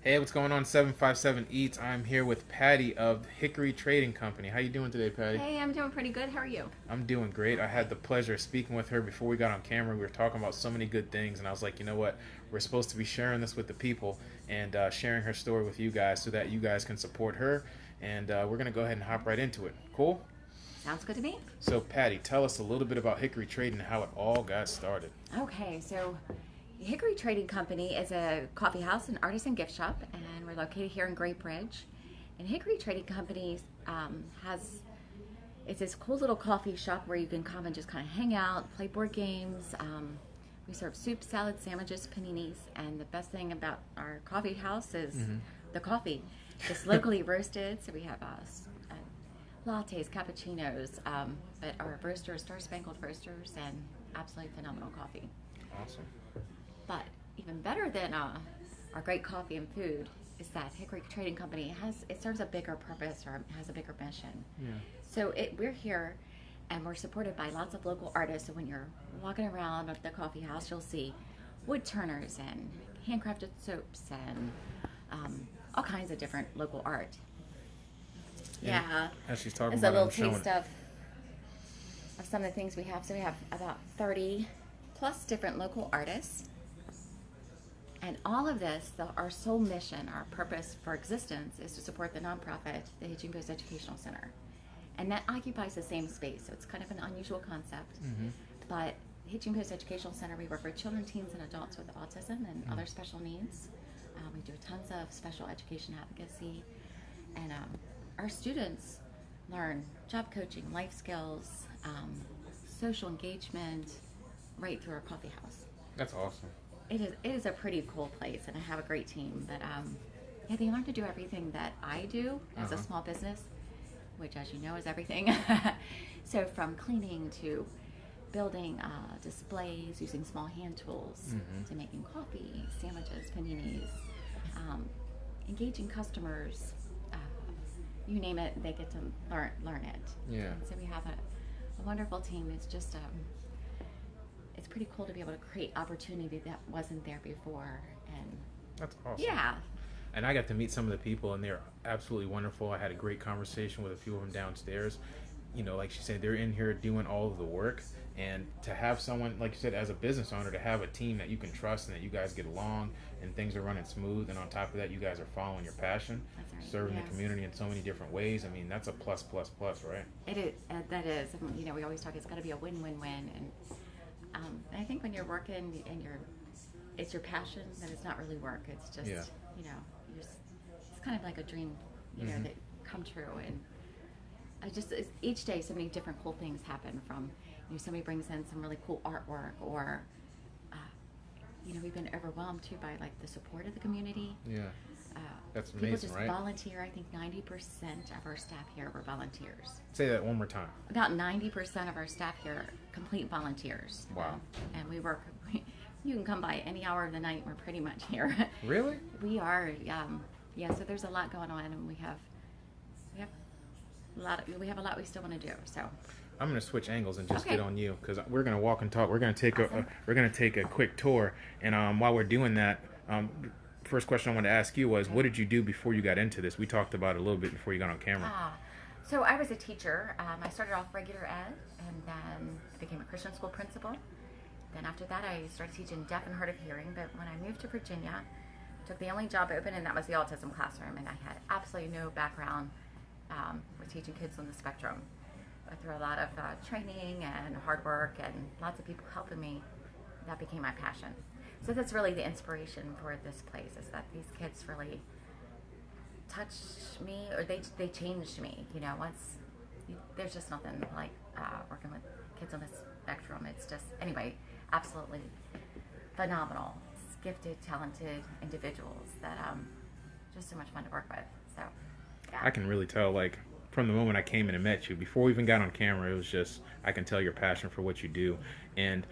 Hey, what's going on? 757 Eats. I'm here with Patty of Hickory Trading Company. How you doing today, Patty? Hey, I'm doing pretty good. How are you? I'm doing great. I had the pleasure of speaking with her before we got on camera. We were talking about so many good things, and I was like, you know what? We're supposed to be sharing this with the people and sharing her story with you guys so that you guys can support her. And we're gonna go ahead and hop right into it. Cool? Sounds good to me. So, Patty, tell us a little bit about Hickory Trading and how it all got started. Okay, so Hickory Trading Company is a coffee house and artisan gift shop, and we're located here in Great Bridge. And Hickory Trading Company has it's this cool little coffee shop where you can come and just kind of hang out, play board games. We serve soup, salad, sandwiches, paninis, and the best thing about our coffee house is the coffee. It's locally roasted, so we have lattes, cappuccinos, but our roasters, Star Spangled roasters, and absolutely phenomenal coffee. Awesome. But even better than our great coffee and food is that Hickory Trading Company serves a bigger purpose or has a bigger mission. Yeah. So we're here, and we're supported by lots of local artists. So when you're walking around at the coffee house, you'll see wood turners and handcrafted soaps and all kinds of different local art. Yeah, As she's talking it's a about it, little I'm showing. taste of some of the things we have. So we have about 30 plus different local artists. And all of this, our sole mission, our purpose for existence, is to support the nonprofit, the Hitching Post Educational Center. And that occupies the same space, so it's kind of an unusual concept. But Hitching Post Educational Center, we work with children, teens, and adults with autism and other special needs. We do tons of special education advocacy. And our students learn job coaching, life skills, social engagement, right through our coffee house. That's awesome. It is a pretty cool place, and I have a great team. But yeah, they learn to do everything that I do as a small business, which, as you know, is everything. So from cleaning to building displays using small hand tools to making coffee, sandwiches, paninis, engaging customers, you name it, they get to learn it. Yeah. And so we have a wonderful team. It's just it's pretty cool to be able to create opportunity that wasn't there before. And That's awesome. yeah, And I got to meet some of the people, and they're absolutely wonderful. I had a great conversation with a few of them downstairs. You know, like she said, they're in here doing all of the work. And to have someone, like you said, as a business owner, to have a team that you can trust and that you guys get along and things are running smooth. And on top of that, you guys are following your passion, that's right. serving Yes. the community in so many different ways. I mean, that's a plus, plus, plus, right? It is. That is. And, you know, we always talk. It's got to be a win-win-win. And I think when you're working and it's your passion, then it's not really work. It's just Yeah. you know, it's kind of like a dream, you know, that come true. And each day, so many different cool things happen. From somebody brings in some really cool artwork, or we've been overwhelmed too by like the support of the community. Yeah. That's People amazing, just right? volunteer. I think 90% of our staff here were volunteers. Say that one more time. About 90% of our staff here are complete volunteers. Wow. And we work. You can come by any hour of the night. We're pretty much here. Really? We are. Yeah. So there's a lot going on, and we have a lot. We have a lot we still want to do. So. I'm gonna switch angles and just Okay. get on you because we're gonna walk and talk. We're gonna take Awesome. we're gonna take a quick tour, and while we're doing that, first question I wanted to ask you was, what did you do before you got into this? We talked about it a little bit before you got on camera. So I was a teacher. I started off regular ed, and then I became a Christian school principal. Then after that, I started teaching deaf and hard of hearing. But when I moved to Virginia, I took the only job open, and that was the autism classroom. And I had absolutely no background with teaching kids on the spectrum. But through a lot of training and hard work and lots of people helping me, that became my passion. So that's really the inspiration for this place, is that these kids really touched me, or they changed me. There's just nothing like working with kids on the spectrum. It's just, anyway, absolutely phenomenal, gifted, talented individuals that just so much fun to work with. So yeah. I can really tell, like, from the moment I came in and met you, before we even got on camera, it was just, I can tell your passion for what you do. And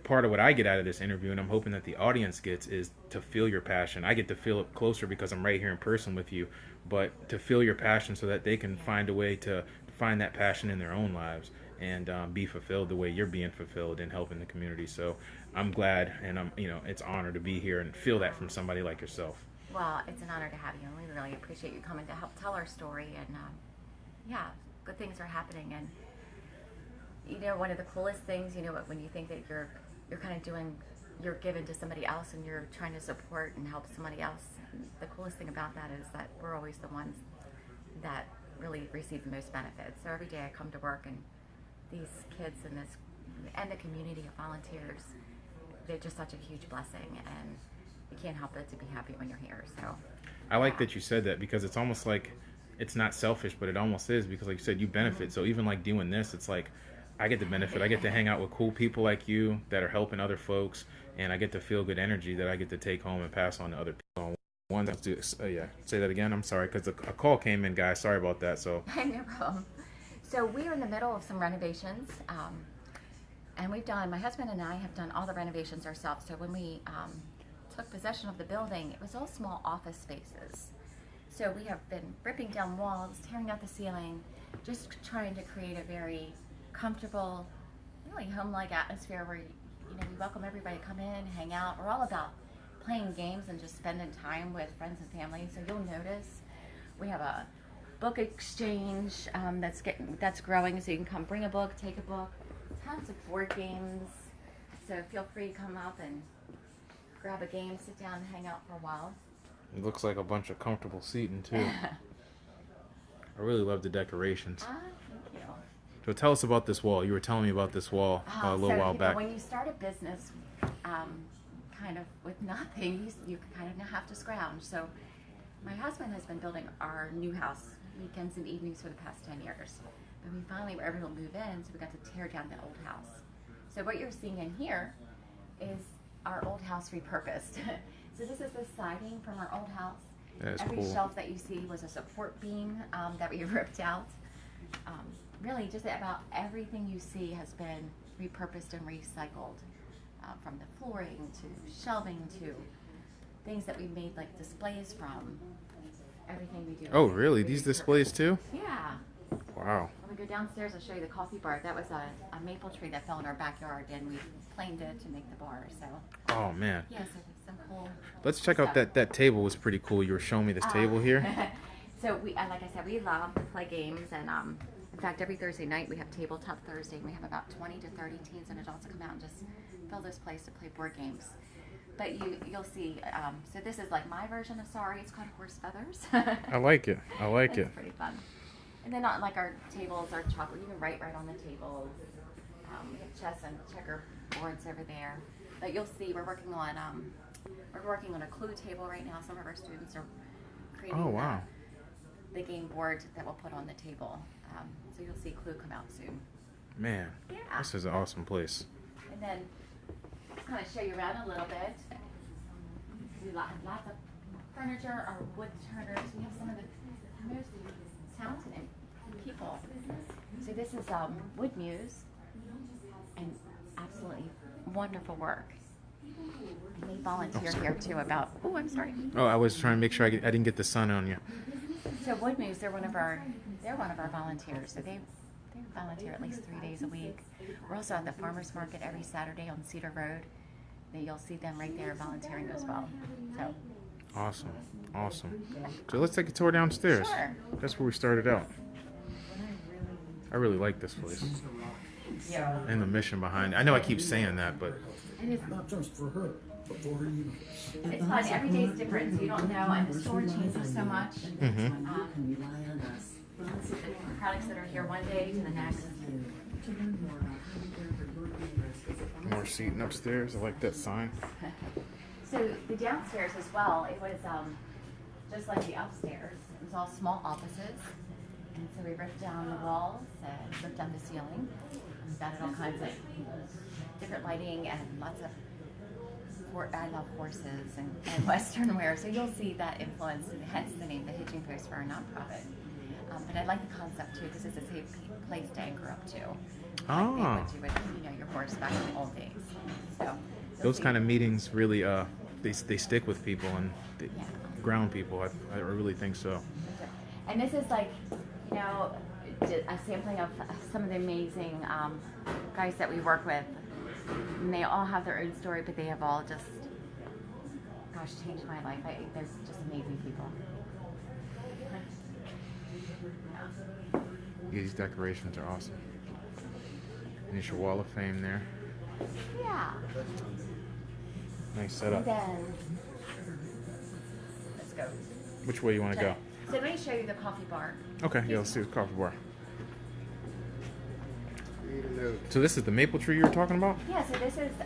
part of what I get out of this interview, and I'm hoping that the audience gets, is to feel your passion. I get to feel it closer because I'm right here in person with you, but to feel your passion so that they can find a way to find that passion in their own lives and be fulfilled the way you're being fulfilled in helping the community. So I'm glad, and it's an honor to be here and feel that from somebody like yourself. Well, it's an honor to have you, and we really appreciate you coming to help tell our story. And yeah, good things are happening. And one of the coolest things, when you think that you're kind of doing, you're given to somebody else, and you're trying to support and help somebody else. The coolest thing about that is that we're always the ones that really receive the most benefits. So every day I come to work, and these kids and the community of volunteers, they're just such a huge blessing, and you can't help but to be happy when you're here. So I like that you said that, because it's almost like it's not selfish, but it almost is, because like you said, you benefit. So even like doing this, it's like I get the benefit. I get to hang out with cool people like you that are helping other folks, and I get to feel good energy that I get to take home and pass on to other people. One that's say that again. I'm sorry, because a call came in, guys. Sorry about that. So no problem. So we're in the middle of some renovations, and my husband and I have done all the renovations ourselves. So when we took possession of the building, it was all small office spaces. So we have been ripping down walls, tearing out the ceiling, just trying to create a very comfortable, really home-like atmosphere where we welcome everybody to come in, hang out. We're all about playing games and just spending time with friends and family. So you'll notice we have a book exchange that's growing. So you can come bring a book, take a book. Tons of board games. So feel free to come up and grab a game, sit down, and hang out for a while. it looks like a bunch of comfortable seating too. I really love the decorations. Thank you. So tell us about this wall. You were telling me about this wall a little while back. When you start a business, kind of with nothing, you kind of have to scrounge. So my husband has been building our new house weekends and evenings for the past 10 years. But we finally were able to move in, so we got to tear down the old house. So what you're seeing in here is our old house repurposed. So this is the siding from our old house. That's Every cool. shelf that you see was a support beam that we ripped out. Really, just about everything you see has been repurposed and recycled, from the flooring to shelving to things that we made like displays from. Everything we do. Oh, really? These displays too? Yeah. Wow. When we go downstairs, I'll show you the coffee bar. That was a maple tree that fell in our backyard, and we planed it to make the bar. So. Oh man. Yeah, so some cool. Let's check out that table. Was pretty cool. You were showing me this table here. So we, like I said, we love to play games, and in fact, every Thursday night we have Tabletop Thursday, and we have about 20 to 30 teens and adults come out and just fill this place to play board games. But you'll see. So this is like my version of Sorry. It's called Horse Feathers. I like it. I like it. It's pretty fun. And then like our tables, our chalkboard, you can write right on the tables. We have chess and checker boards over there. But you'll see we're working on a clue table right now. Some of our students are creating Oh wow. the game board that we'll put on the table. So you'll see Clue come out soon. Man, Yeah. this is an awesome place. And then just kind of show you around a little bit. We have lots of furniture, our wood turners. We have some of the most talented people. So this is Wood Muse, and absolutely wonderful work. And they volunteer here too about. Oh, I'm sorry. Oh, I was trying to make sure I didn't get the sun on you. So Wood Muse, they're one of our volunteers. So they volunteer at least 3 days a week. We're also at the farmers market every Saturday on Cedar Road. You'll see them right there volunteering as well. So Awesome. So let's take a tour downstairs. Sure. That's where we started out. I really like this place. yeah, And the mission behind it. I know I keep saying that, but it is. Not just for her, but for her even. It's fun. Every day is different, so you don't know, and the store changes so much. The products that are here one day to the next. more seating upstairs. I like that sign. So the downstairs as well, it was just like the upstairs. It was all small offices. And so we ripped down the walls and ripped down the ceiling. We've added all kinds of different lighting and lots of, I love horses and Western wear. So you'll see that influence, hence the name, the Hitching Post, for our nonprofit. But I like the concept too, because it's a safe place to anchor up to. Ah. Like they would do with, your horse back in the old days. So Those kind of meetings really, they stick with people and they Yeah. ground people. I really think so. And this is like, a sampling of some of the amazing guys that we work with. And they all have their own story, but they have all just, changed my life. They're just people. These decorations are awesome. And it's your wall of fame there. Yeah. Nice And setup. then, let's go. Which way you want to go? So let me show you the coffee bar. Okay, yeah, let's see the coffee bar. So this is the maple tree you were talking about? Yeah, so this is the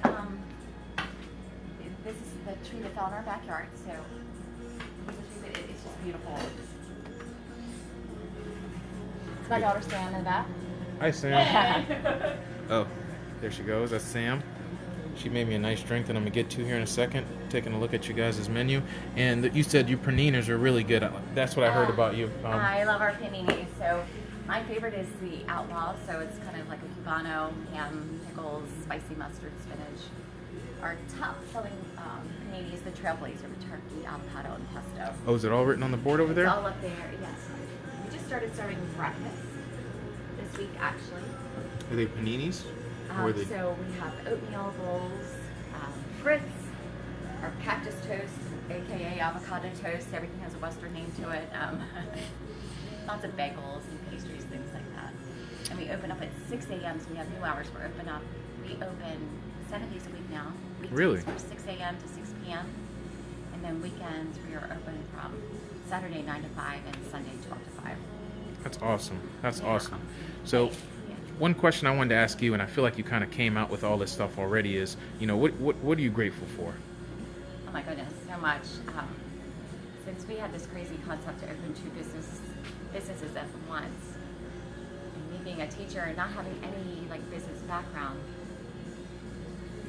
tree that fell in our backyard. So it's just beautiful. It's my daughter Sam in the back. Hi, Sam. Oh, there she goes. That's Sam. She made me a nice drink that I'm going to get to here in a second. Taking a look at you guys' menu. And you said your paninis are really good. That's what I heard about you. I love our paninis. So my favorite is the Outlaw. So it's kind of like a Cubano, ham, pickles, spicy mustard, spinach. Our top selling panini is the Trailblazer with turkey, avocado, and pesto. Oh, is it all written on the board over there? It's all up there, yes. We just started serving breakfast this week, actually. Are they paninis? Or are they... So we have oatmeal rolls, grits, our cactus toast, aka avocado toast. Everything has a Western name to it. Lots of bagels and pastries, things like that. And we open up at 6 a.m. So we have new hours. We open 7 days a week now. Weekdays Really? From 6 a.m. to 6 p.m. And then weekends we are open from Saturday 9 to 5 and Sunday 12 to 5. That's awesome. That's Yeah. awesome. So, one question I wanted to ask you, and I feel like you kind of came out with all this stuff already, is, what are you grateful for? Oh my goodness, so much. Since we had this crazy concept to open two businesses at once, and me being a teacher and not having any business background,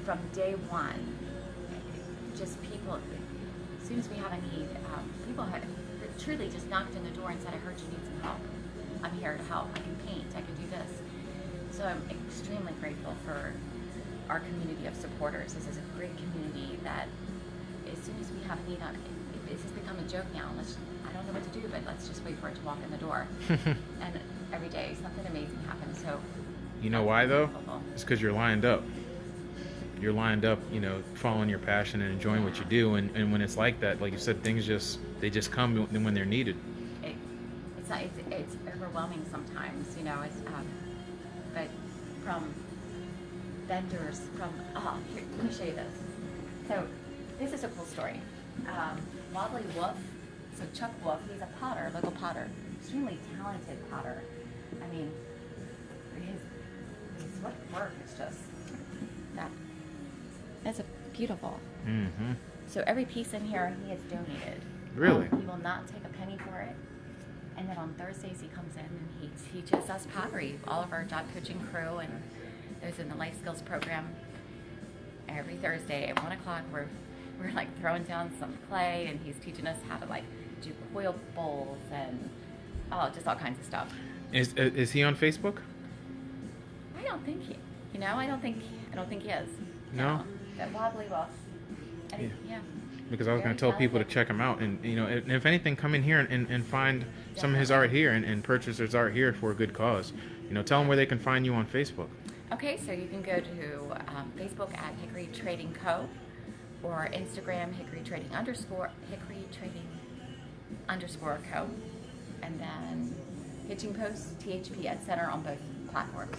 from day one, just people, as soon as we have a need, people had truly just knocked on the door and said, I heard you need some help. I'm here to help. I can paint. I can do this. So I'm extremely grateful for our community of supporters. This is a great community that as soon as we have a need on it, this has become a joke now. I don't know what to do, but let's just wait for it to walk in the door. And every day something amazing happens. So You know why, though? Grateful. It's because you're lined up. You're lined up, following your passion and enjoying what you do. And when it's like that, like you said, things just come when they're needed. It's overwhelming sometimes, but from vendors, here, let me show you this. So this is a cool story. Wobbly Wolf, so Chuck Wolf, he's a potter, local potter, extremely talented potter. I mean, his work is just that. That's beautiful. Mm-hmm. So every piece in here he has donated. Really? He will not take a penny for it. And then on Thursdays he comes in and he teaches us pottery. All of our job coaching crew and those in the life skills program. Every Thursday at 1 o'clock we're throwing down some clay and he's teaching us how to do coil bowls and just all kinds of stuff. Is he on Facebook? I don't think he. I don't think he is. No? That Wobbly Wolf. Yeah. Because I was going Very to tell people to talented. check him out, and if anything, come in here and find some of his art here and purchase his art here for a good cause. Tell them where they can find you on Facebook. Okay, so you can go to Facebook at Hickory Trading Co. or Instagram Hickory Trading _Co. And then Hitching Post THP at Center on both platforms.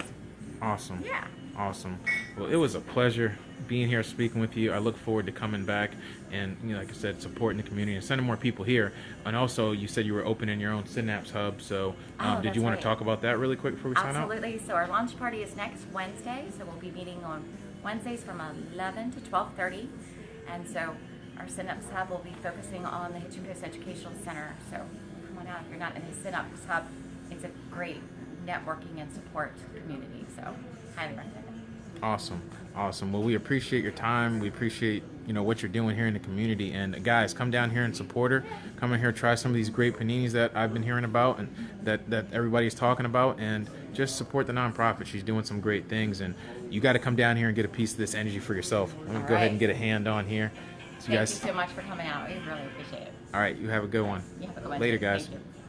Awesome. Yeah. Awesome. Well, it was a pleasure being here speaking with you. I look forward to coming back and, like I said, supporting the community and sending more people here. And also, you said you were opening your own Synapse Hub. So did you want to talk about that really quick before we sign out? Absolutely. So our launch party is next Wednesday. So we'll be meeting on Wednesdays from 11 to 12:30. And so our Synapse Hub will be focusing on the Hitching Post Educational Center. So come on out if you're not in the Synapse Hub. It's a great networking and support community. So highly recommend it. Awesome. Well, we appreciate your time. We appreciate, what you're doing here in the community. And guys, come down here and support her. Come in here, try some of these great paninis that I've been hearing about and that everybody's talking about, and just support the nonprofit. She's doing some great things, and you got to come down here and get a piece of this energy for yourself. I'm going to go ahead and get a hand on here. So Thank you so much for coming out. We really appreciate it. All right, you have a good one. You have a good one. Later, guys. Thank you.